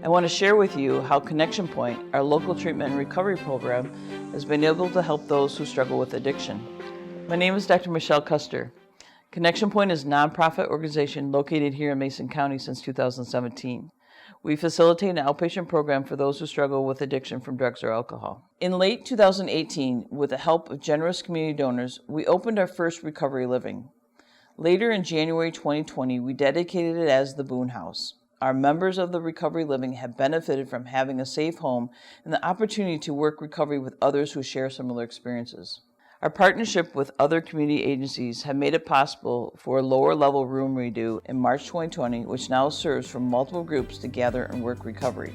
I want to share with you how Connexion Point, our local treatment and recovery program, has been able to help those who struggle with addiction. My name is Dr. Michelle Custer. Connexion Point is a nonprofit organization located here in Mason County since 2017. We facilitate an outpatient program for those who struggle with addiction from drugs or alcohol. In late 2018, with the help of generous community donors, we opened our first Recovery Living. Later in January 2020, we dedicated it as the Boone House. Our members of the Recovery Living have benefited from having a safe home and the opportunity to work recovery with others who share similar experiences. Our partnership with other community agencies have made it possible for a lower level room redo in March 2020, which now serves for multiple groups to gather and work recovery.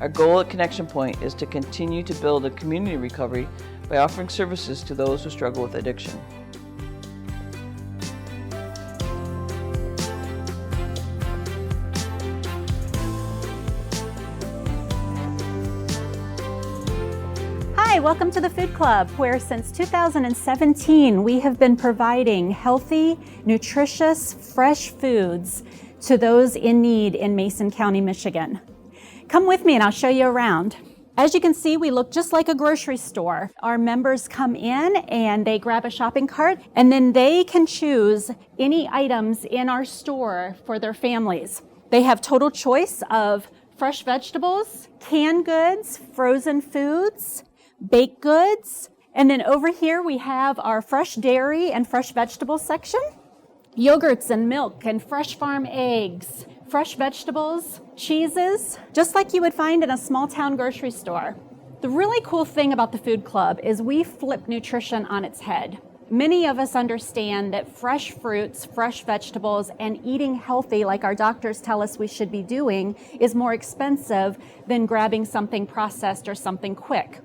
Our goal at Connexion Point is to continue to build a community recovery by offering services to those who struggle with addiction. Hi, welcome to the Food Club, where since 2017 we have been providing healthy, nutritious, fresh foods to those in need in Mason County, Michigan. Come with me and I'll show you around. As you can see, we look just like a grocery store. Our members come in and they grab a shopping cart, and then they can choose any items in our store for their families. They have total choice of fresh vegetables, canned goods, frozen foods, baked goods, and then over here we have our fresh dairy and fresh vegetables section, yogurts and milk and fresh farm eggs, fresh vegetables, cheeses, just like you would find in a small town grocery store. The really cool thing about the Food Club is we flip nutrition on its head. Many of us understand that fresh fruits, fresh vegetables, and eating healthy like our doctors tell us we should be doing is more expensive than grabbing something processed or something quick.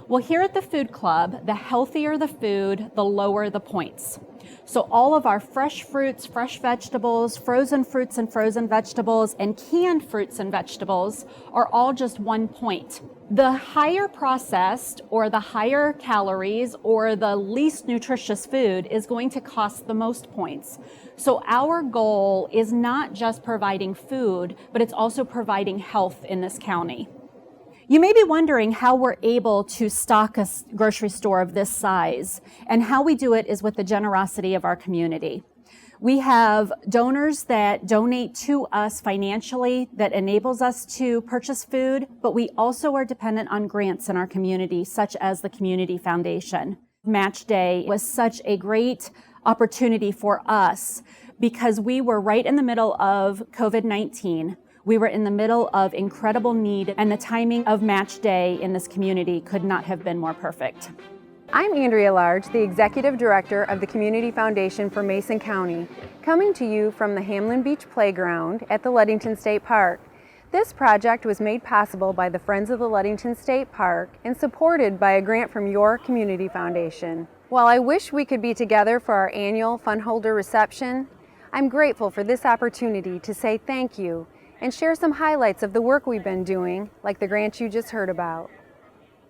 Well, here at the Food Club, the healthier the food, the lower the points. So all of our fresh fruits, fresh vegetables, frozen fruits and frozen vegetables, and canned fruits and vegetables are all just 1 point. The higher processed or the higher calories or the least nutritious food is going to cost the most points. So our goal is not just providing food, but it's also providing health in this county. You may be wondering how we're able to stock a grocery store of this size, and how we do it is with the generosity of our community. We have donors that donate to us financially that enables us to purchase food, but we also are dependent on grants in our community, such as the Community Foundation. Match Day was such a great opportunity for us because we were right in the middle of COVID-19. We were in the middle of incredible need, and the timing of Match Day in this community could not have been more perfect. I'm Andrea Large, the Executive Director of the Community Foundation for Mason County, coming to you from the Hamlin Beach Playground at the Ludington State Park. This project was made possible by the Friends of the Ludington State Park and supported by a grant from your Community Foundation. While I wish we could be together for our annual fund holder reception, I'm grateful for this opportunity to say thank you and share some highlights of the work we've been doing, like the grant you just heard about.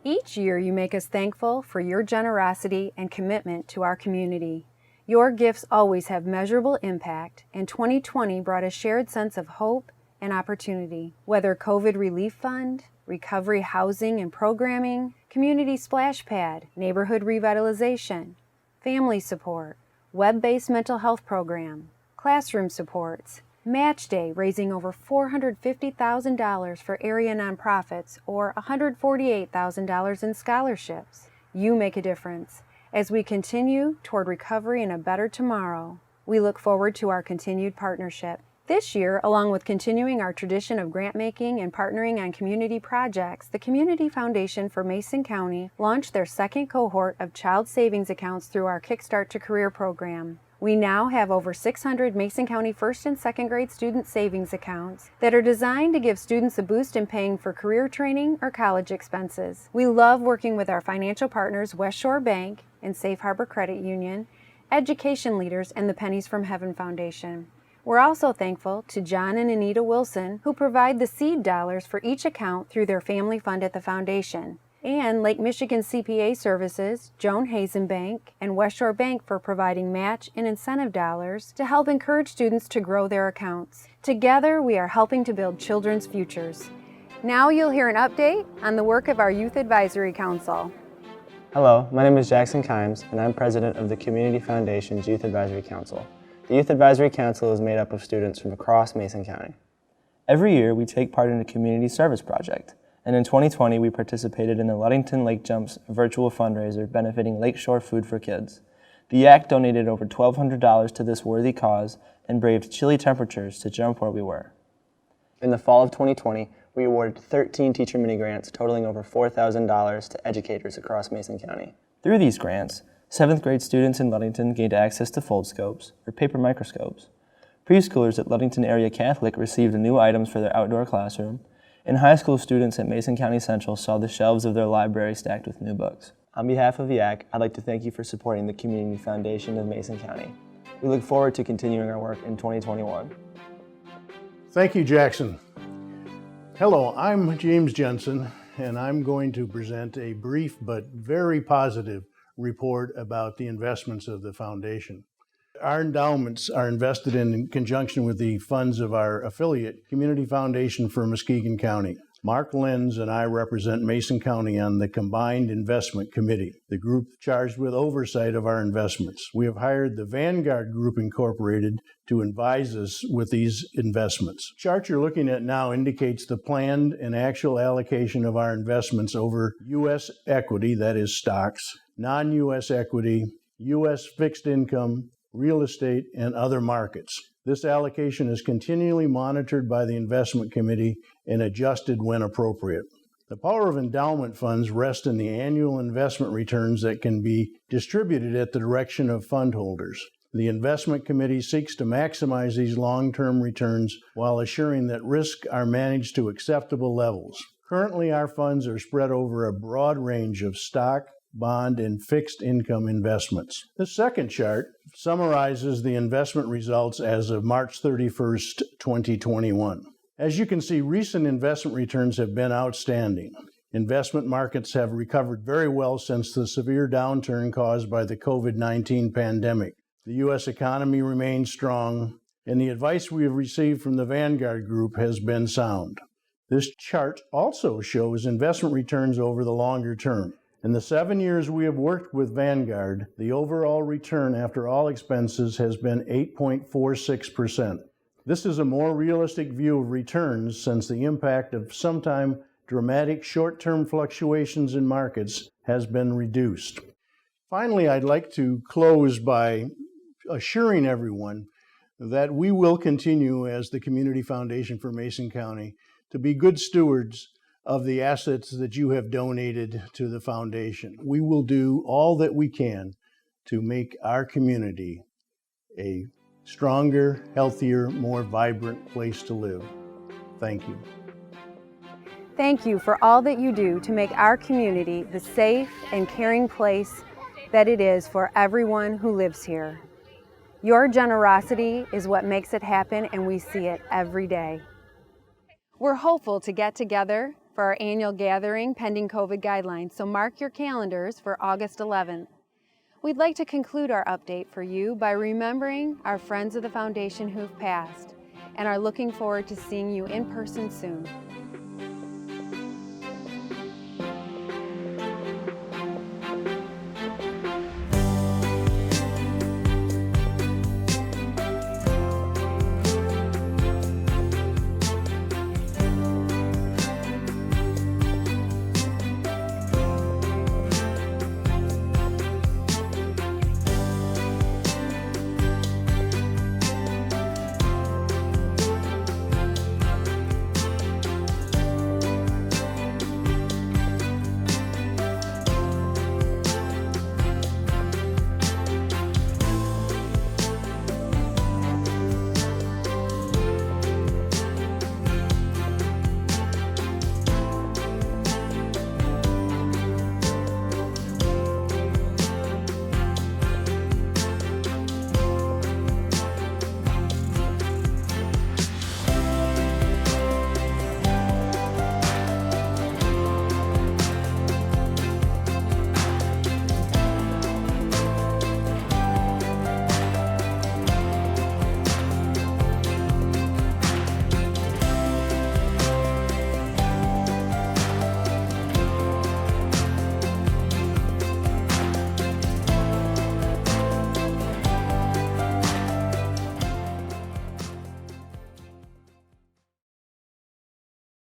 Each year you make us thankful for your generosity and commitment to our community. Your gifts always have measurable impact, and 2020 brought a shared sense of hope and opportunity. Whether COVID Relief Fund, recovery housing and programming, community splash pad, neighborhood revitalization, family support, web-based mental health program, classroom supports, Match Day raising over $450,000 for area nonprofits or $148,000 in scholarships. You make a difference. As we continue toward recovery and a better tomorrow, we look forward to our continued partnership. This year, along with continuing our tradition of grant making and partnering on community projects, the Community Foundation for Mason County launched their second cohort of child savings accounts through our Kickstart to Career program. We now have over 600 Mason County first and second grade student savings accounts that are designed to give students a boost in paying for career training or college expenses. We love working with our financial partners West Shore Bank and Safe Harbor Credit Union, education leaders, and the Pennies from Heaven Foundation. We're also thankful to John and Anita Wilson, who provide the seed dollars for each account through their family fund at the foundation. and Lake Michigan CPA Services, Joan Hazen Bank, and West Shore Bank for providing match and incentive dollars to help encourage students to grow their accounts. Together, we are helping to build children's futures. Now you'll hear an update on the work of our Youth Advisory Council. Hello, my name is Jackson Kimes, and I'm president of the Community Foundation's Youth Advisory Council. The Youth Advisory Council is made up of students from across Mason County. Every year, we take part in a community service project, and in 2020, we participated in the Ludington Lake Jumps virtual fundraiser benefiting Lakeshore Food for Kids. The YAC donated over $1,200 to this worthy cause and braved chilly temperatures to jump where we were. In the fall of 2020, we awarded 13 teacher mini-grants totaling over $4,000 to educators across Mason County. Through these grants, 7th grade students in Ludington gained access to foldscopes, or paper microscopes. Preschoolers at Ludington Area Catholic received new items for their outdoor classroom, and high school students at Mason County Central saw the shelves of their library stacked with new books. On behalf of YAC, I'd like to thank you for supporting the Community Foundation of Mason County. We look forward to continuing our work in 2021. Thank you, Jackson. Hello, I'm James Jensen, and I'm going to present a brief but very positive report about the investments of the foundation. Our endowments are invested in conjunction with the funds of our affiliate, Community Foundation for Muskegon County. Mark Lenz and I represent Mason County on the Combined Investment Committee, the group charged with oversight of our investments. We have hired the Vanguard Group Incorporated to advise us with these investments. The chart you're looking at now indicates the planned and actual allocation of our investments over U.S. equity, that is stocks, non-U.S. equity, U.S. fixed income, real estate, and other markets. This allocation is continually monitored by the investment committee and adjusted when appropriate. The power of endowment funds rests in the annual investment returns that can be distributed at the direction of fund holders. The investment committee seeks to maximize these long-term returns while assuring that risks are managed to acceptable levels. Currently, our funds are spread over a broad range of stock, bond, and fixed income investments. The second chart summarizes the investment results as of March 31st, 2021. As you can see, recent investment returns have been outstanding. Investment markets have recovered very well since the severe downturn caused by the COVID-19 pandemic. The U.S. economy remains strong, and the advice we have received from the Vanguard Group has been sound. This chart also shows investment returns over the longer term. In the 7 years we have worked with Vanguard, the overall return after all expenses has been 8.46%. This is a more realistic view of returns since the impact of sometimes dramatic short-term fluctuations in markets has been reduced. Finally, I'd like to close by assuring everyone that we will continue as the Community Foundation for Mason County to be good stewards of the assets that you have donated to the foundation. We will do all that we can to make our community a stronger, healthier, more vibrant place to live. Thank you. Thank you for all that you do to make our community the safe and caring place that it is for everyone who lives here. Your generosity is what makes it happen, and we see it every day. We're hopeful to get together for our annual gathering pending COVID guidelines, so mark your calendars for August 11th. We'd like to conclude our update for you by remembering our friends of the foundation who've passed and are looking forward to seeing you in person soon.